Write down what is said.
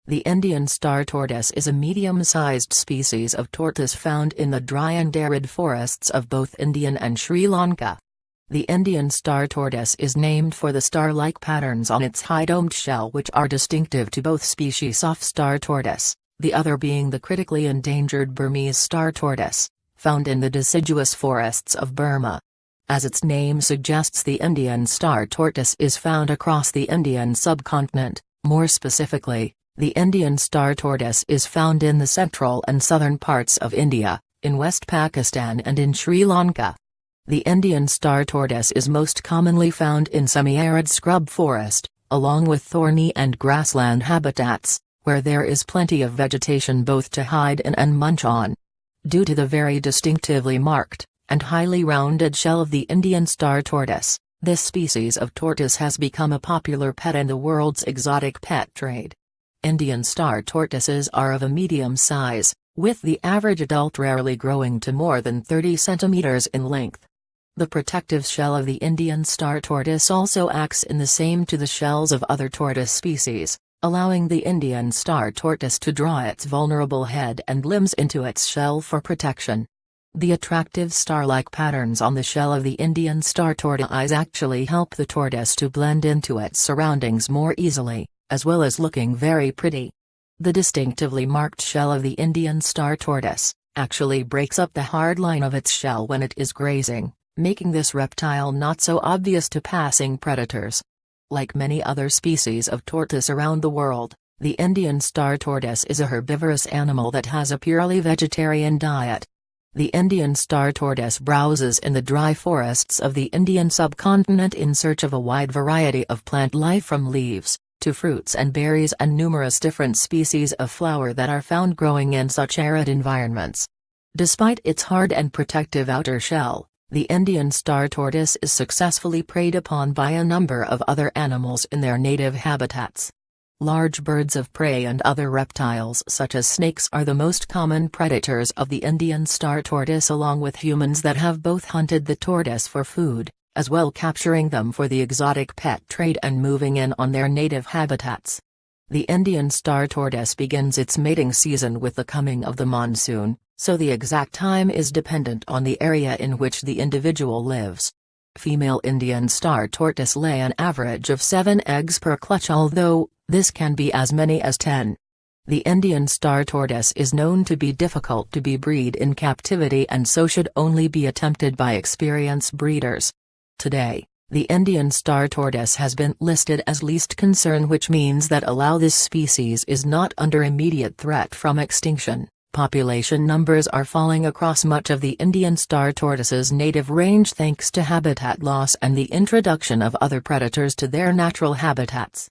The Indian star tortoise is a medium-sized species of tortoise found in the dry and arid forests of both India and Sri Lanka. The Indian star tortoise is named for the star-like patterns on its high-domed shell which are distinctive to both species of star tortoise, the other being the critically endangered Burmese star tortoise, found in the deciduous forests of Burma. As its name suggests, the Indian star tortoise is found across the Indian subcontinent. More specifically, the Indian star tortoise is found in the central and southern parts of India, in West Pakistan and in Sri Lanka. The Indian star tortoise is most commonly found in semi-arid scrub forest, along with thorny and grassland habitats, where there is plenty of vegetation both to hide in and munch on. Due to the very distinctively marked, and highly rounded shell of the Indian star tortoise, this species of tortoise has become a popular pet in the world's exotic pet trade. Indian star tortoises are of a medium size, with the average adult rarely growing to more than 30 centimeters in length. The protective shell of the Indian star tortoise also acts in the same to the shells of other tortoise species, allowing the Indian star tortoise to draw its vulnerable head and limbs into its shell for protection. The attractive star-like patterns on the shell of the Indian star tortoise actually help the tortoise to blend into its surroundings more easily, as well as looking very pretty. The distinctively marked shell of the Indian star tortoise actually breaks up the hard line of its shell when it is grazing, making this reptile not so obvious to passing predators. Like many other species of tortoise around the world, the Indian star tortoise is a herbivorous animal that has a purely vegetarian diet. The Indian star tortoise browses in the dry forests of the Indian subcontinent in search of a wide variety of plant life from leaves to fruits and berries and numerous different species of flower that are found growing in such arid environments. Despite its hard and protective outer shell, the Indian star tortoise is successfully preyed upon by a number of other animals in their native habitats. Large birds of prey and other reptiles such as snakes are the most common predators of the Indian star tortoise, along with humans that have both hunted the tortoise for food, as well capturing them for the exotic pet trade and moving in on their native habitats. The Indian star tortoise begins its mating season with the coming of the monsoon, so the exact time is dependent on the area in which the individual lives. Female Indian star tortoise lay an average of 7 eggs per clutch, although this can be as many as 10. The Indian star tortoise is known to be difficult to be bred in captivity and so should only be attempted by experienced breeders. Today, the Indian star tortoise has been listed as least concern, which means that this species is not under immediate threat from extinction. Population numbers are falling across much of the Indian star tortoise's native range thanks to habitat loss and the introduction of other predators to their natural habitats.